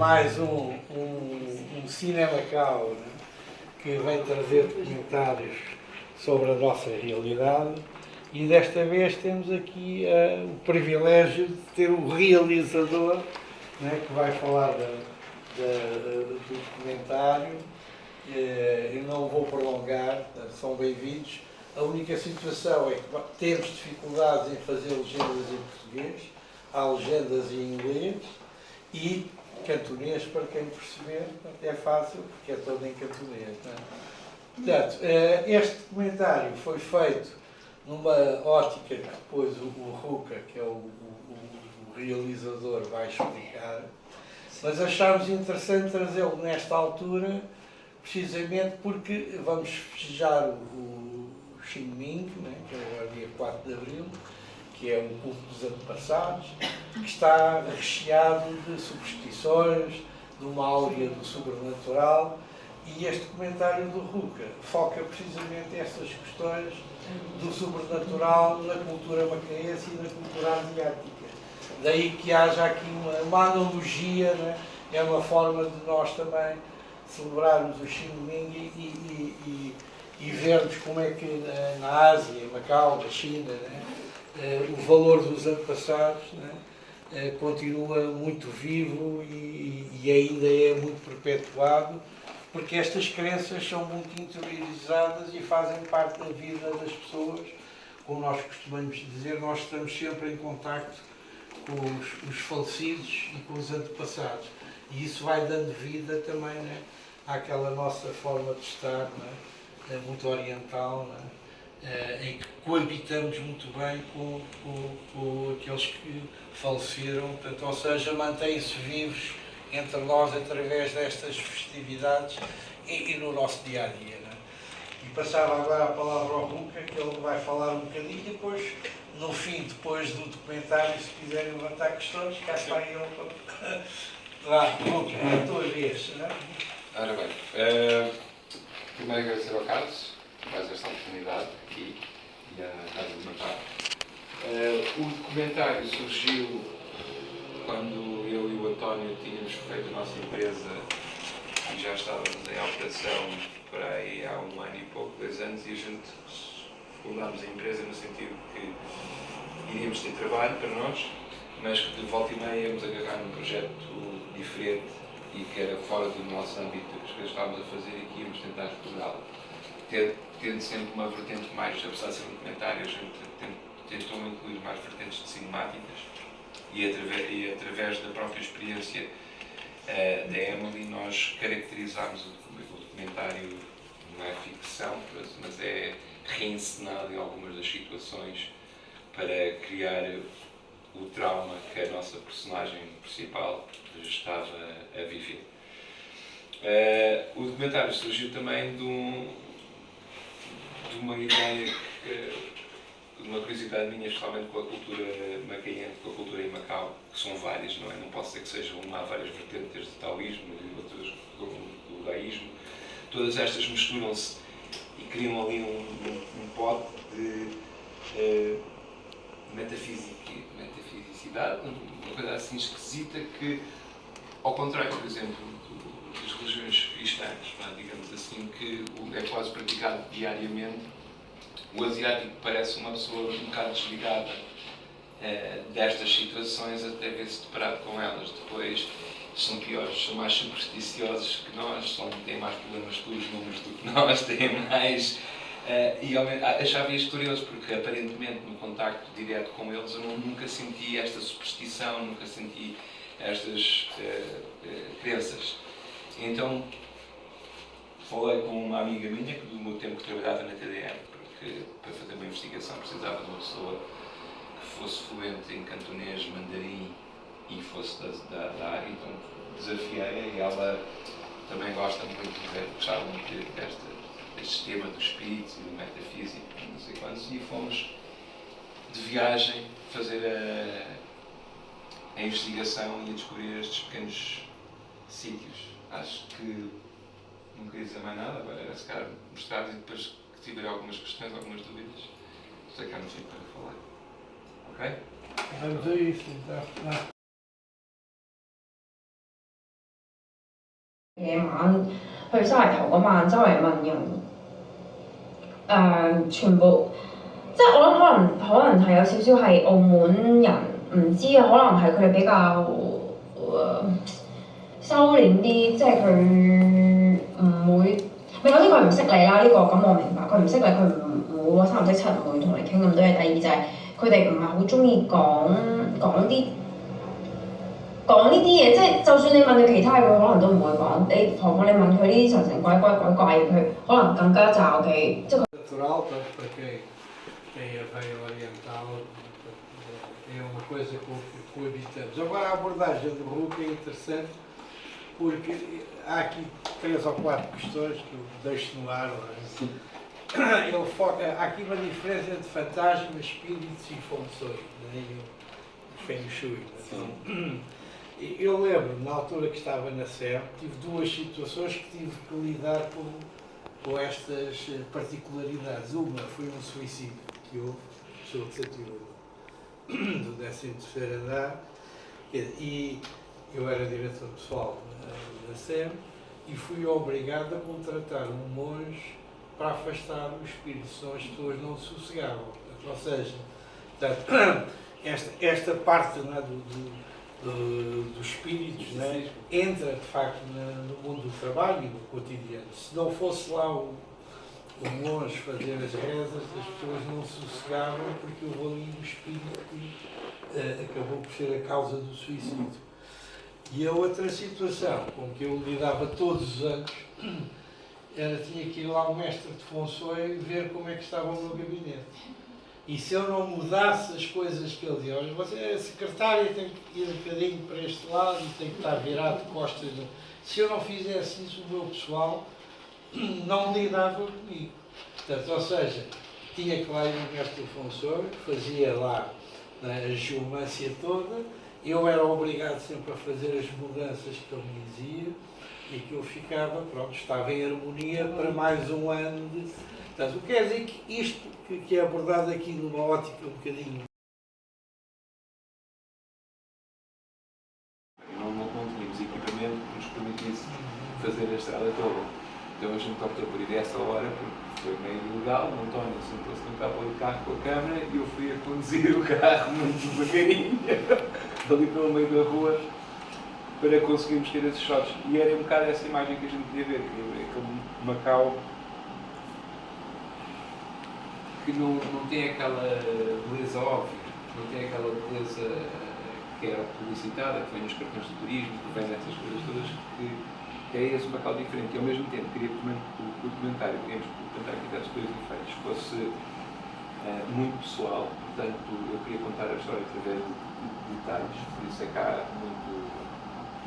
mais um Cinemacau, né, que vem trazer comentários sobre a nossa realidade, e desta vez temos aqui o privilégio de ter o realizador, né, que vai falar do documentário. Eu não vou prolongar, são bem-vindos. A única situação é que temos dificuldades em fazer legendas em português, há legendas em inglês e cantonês, para quem perceber, é fácil, porque é todo em cantonês. Não é? Portanto, este documentário foi feito numa ótica que depois o Ruca, que é o realizador, vai explicar, mas achámos interessante trazê-lo nesta altura, precisamente porque vamos festejar o Xinming, né, que é o dia 4 de Abril, que é um culto dos antepassados, que está recheado de superstições, de uma áurea do sobrenatural, e este documentário do Ruca foca precisamente essas questões do sobrenatural na cultura macaense e na cultura asiática. Daí que haja aqui uma analogia, né? É uma forma de nós também celebrarmos o Xinming e vermos como é que na Ásia, em Macau, na China, né? O valor dos antepassados, né? Continua muito vivo e ainda é muito perpetuado, porque estas crenças são muito interiorizadas e fazem parte da vida das pessoas. Como nós costumamos dizer, nós estamos sempre em contacto com os falecidos e com os antepassados. E isso vai dando vida também, né, àquela nossa forma de estar, né, muito oriental, né, em que coabitamos muito bem com aqueles que faleceram. Portanto, ou seja, mantêm-se vivos entre nós através destas festividades e no nosso dia-a-dia. Né? E passava agora a palavra ao Ruca, que ele vai falar um bocadinho, e depois, no fim, depois do documentário, se quiserem levantar questões, cá está ele. Vá, Ruca, é a tua vez. Né? Ora bem, primeiro agradecer ao Carlos por mais esta oportunidade aqui e à Casa de Macau. O documentário surgiu quando eu e o António tínhamos feito a nossa empresa e já estávamos em operação por aí há 1 ano e pouco, 2 anos, e a gente fundámos a empresa no sentido que iríamos ter trabalho para nós, mas que de volta e meia íamos agarrar num projeto diferente e que era fora do nosso âmbito das coisas que estávamos a fazer e que íamos tentar explorá-lo. Tendo sempre uma vertente mais, apesar de ser um documentário, a gente tentou incluir mais vertentes de cinemáticas e através da própria experiência da Emily nós caracterizámos o documentário, não é ficção, mas é reencenado em algumas das situações para criar o trauma que a nossa personagem principal estava a viver. O documentário surgiu também de uma ideia, de uma curiosidade minha, especialmente com a cultura macaense, com a cultura em Macau, que são várias, não é? Não posso dizer que seja uma, há várias vertentes, desde o taoísmo e outras do budaísmo. Todas estas misturam-se e criam ali um pote de metafisicidade, uma coisa assim esquisita que, ao contrário, por exemplo, das religiões cristãs, digamos assim, que é quase praticado diariamente, o asiático parece uma pessoa um bocado desligada destas situações até ver-se deparado com elas. Depois são piores, são mais supersticiosos que nós, têm mais problemas com os números do que nós, têm mais... e achava isto curioso, porque aparentemente no contacto direto com eles eu nunca senti esta superstição, nunca senti estas crenças. Então falei com uma amiga minha, que do meu tempo que trabalhava na TDM, porque para fazer uma investigação precisava de uma pessoa que fosse fluente em cantonês, mandarim e fosse da área, então desafiei-a e ela também gosta muito, gostava muito deste tema do espírito e do metafísico, não sei quantos, e fomos de viagem fazer a investigação e a descobrir estes pequenos sítios. Acho que não queria dizer mais nada, agora era se calhar mostrar e depois que tiver algumas questões, algumas dúvidas, sei que há no fim para falar. Ok? Vamos a isso, então. 夜晚去沙梨頭嗰晚，周圍問人，全部即係我諗可能係有少少係澳門人唔知啊，可能係佢哋比較收斂啲，即係佢唔會。首先佢唔識你啦，呢個咁我明白，佢唔識你，佢唔會3、6、7唔會同你傾咁多嘢。第二就係佢哋唔係好中意講呢啲嘢，即係就算你問佢其他嘢，佢可能都唔會講。你何況你問佢呢啲神神怪怪嘢，佢可能更加罩忌。即係natural para quem é veio oriental é uma coisa com que coabitamos. Agora a abordagem do Hulk é interessante porque há aqui 3 ou 4 questões que eu deixo no ar. Ele foca, há aqui uma diferença entre fantasmas, espíritos e funções, o Feng Shui. Eu lembro, na altura que estava na SEM, tive 2 situações que tive que lidar com estas particularidades. Uma foi um suicídio que houve, pessoa que se atirou do 13º andar, e eu era diretor pessoal da SEM e fui obrigado a contratar um monge para afastar o espírito, senão as pessoas não sossegavam. Ou seja, portanto, esta parte, não é, dos espíritos, não é, entra de facto no mundo do trabalho e no cotidiano. Se não fosse lá o monge fazer as rezas, as pessoas não sossegavam porque houve ali um espírito que acabou por ser a causa do suicídio. E a outra situação com que eu lidava todos os anos tinha que ir lá ao mestre de funções ver como é que estava o meu gabinete. E se eu não mudasse as coisas que ele dizia, olha, você é secretária, tem que ir um bocadinho para este lado e tem que estar virado de costas. Se eu não fizesse isso, o meu pessoal não lidava comigo. Portanto, ou seja, tinha que lá ir no mestre de funções, fazia lá a geomância toda, eu era obrigado sempre a fazer as mudanças que ele me dizia e que eu ficava, pronto, estava em harmonia para mais um ano de... Portanto, quer dizer que isto que é abordado aqui numa ótica um bocadinho... Não tínhamos equipamento que nos permitisse fazer a estrada toda. Então a gente optou por ir a essa hora porque foi meio ilegal. O António sentou-se no cabo do carro com a câmara e eu fui a conduzir o carro muito devagarinho ali pelo meio da rua para conseguirmos ter esses shots. E era um bocado essa imagem que a gente queria ver, aquele Macau que não tem aquela beleza óbvia, não tem aquela beleza que era publicitada, que vem nos cartões de turismo, que vem nessas coisas todas, que é esse Macau diferente. E ao mesmo tempo queria que o documentário, queríamos que o documentário que tivesse coisas efeitos fosse muito pessoal, portanto eu queria contar a história através de detalhes, por isso é que há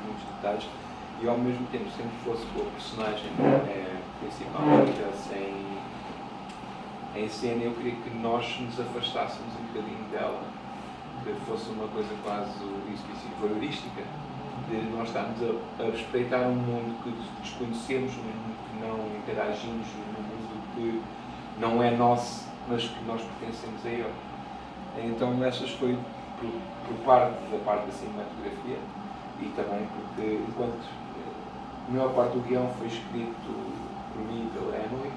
muitos detalhes, e ao mesmo tempo sempre fosse com a personagem principal que estivesse em cena, eu queria que nós nos afastássemos um bocadinho dela, que fosse uma coisa quase voyeurística, de nós estarmos a respeitar um mundo que desconhecemos, um mundo que não interagimos, um mundo que não é nosso, mas que nós pertencemos a ele. Então essas foi por parte da cinematografia e também porque enquanto a maior parte do guião foi escrito por mim e pela Emily,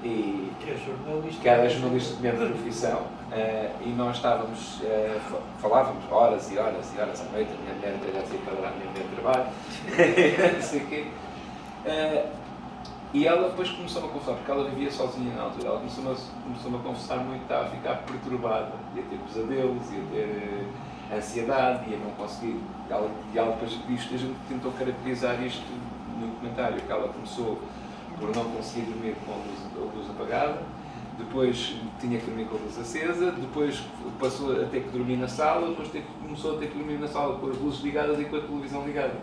e que era jornalista de minha profissão, e nós estávamos, falávamos horas e horas e horas à noite, a minha mulher até já dizia para dar a minha mulher de trabalho, não sei o quê. E ela depois começou-me a confessar, porque ela vivia sozinha na altura, ela começou-me a confessar muito, estava a ficar perturbada, ia ter pesadelos, ia ter ansiedade, ia não conseguir. E ela depois disto, a gente tentou caracterizar isto no documentário, que ela começou por não conseguir dormir com a luz apagada, depois tinha que dormir com a luz acesa, depois passou a ter que dormir na sala, depois começou a ter que dormir na sala com as luzes ligadas e com a televisão ligada.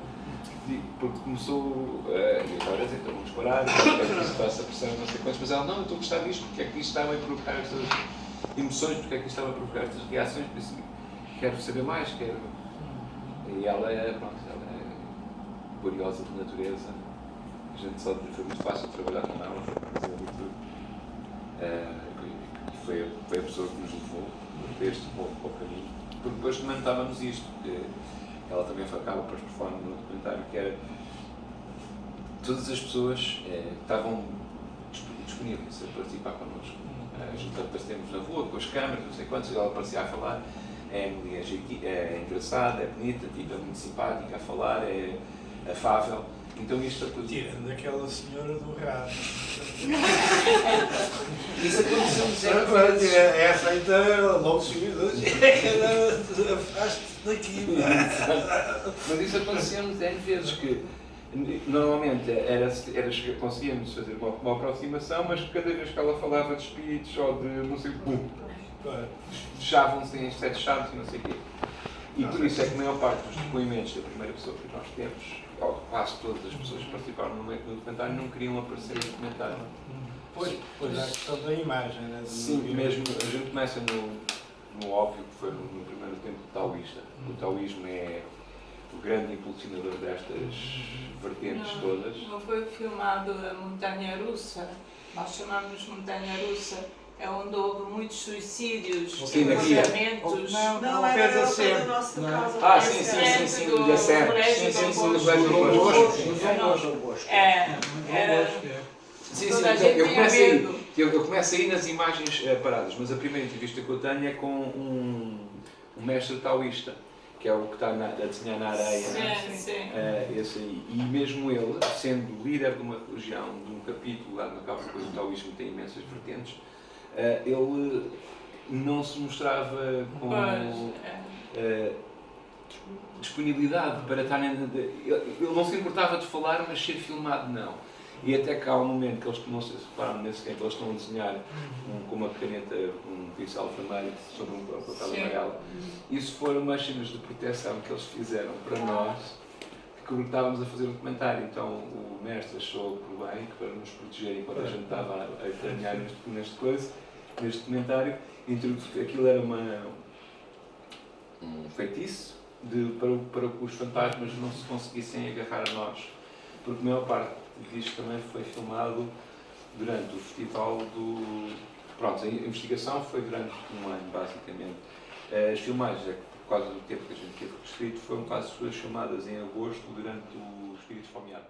Porque começou a agora dizer, então vamos parar, quero que isso faça pressão, não sei quantos, mas ela, não, eu estou a gostar disto, porque é que isto estava a provocar estas emoções, porque é que isto estava a provocar estas reações, por isso quero saber mais, quero... E ela é curiosa de natureza, a gente só foi muito fácil trabalhar com ela, fazer ali tudo. E foi a pessoa que nos levou deste pouco ao caminho, porque depois comentávamos isto, ela também acaba por performar no documentário, que era todas as pessoas estavam disponíveis a participar connosco. A gente aparecemos na rua com as câmaras, não sei quantos, e ela aparecia a falar. É engraçada, é bonita, tipo, é muito simpática a falar, é afável. Então isto Tirando aquela senhora do rato. Isso aconteceu Essa então, logo subiu. Afaste-te daqui. Mas isso aconteceu-nos N vezes, que normalmente conseguíamos fazer uma aproximação, mas cada vez que ela falava de espíritos ou de não sei o que, fechavam-se em 7 chaves e não sei o quê. E por isso é que a maior parte dos depoimentos da primeira pessoa que nós temos, ou quase todas as pessoas que participaram no documentário, não queriam aparecer no documentário. Pois é a questão da imagem, né? Sim, mesmo a gente começa no óbvio, que foi no primeiro tempo taoísta. O taoísmo é o grande impulsionador destas vertentes todas. Não foi filmado a montanha russa, nós chamamos montanha russa, é onde houve muitos suicídios, enquadramentos. Não, era o nosso caso. Sim, da Serra. Do Colégio Dom Bosco. Sim, Toda a gente tinha medo. eu começo aí nas imagens paradas, mas a primeira entrevista que eu tenho é com um mestre taoísta, que é o que está a desenhar na areia. Sim. Esse aí. E mesmo ele, sendo líder de uma religião, de um capítulo lá no cabo, porque o taoísmo tem imensas vertentes, ele não se mostrava com disponibilidade para estar. Ele não se importava de falar, mas ser filmado não. E até que há um momento que eles, não se reparam nesse tempo, eles estão a desenhar com uma caneta, um pincel vermelho sobre um papel amarelo. Isso foram umas cenas de proteção que eles fizeram para nós, que estávamos a fazer um documentário. Então o mestre achou por bem que para nos proteger enquanto a gente estava a planear neste documentário, aquilo era um feitiço para que os fantasmas não se conseguissem agarrar a nós. Porque a maior parte disto também foi filmado durante o festival do... Pronto, a investigação foi durante um ano, basicamente. As filmagens, por causa do tempo que a gente teve restrito, foram quase todas filmadas em agosto, durante o Espírito Fomeado.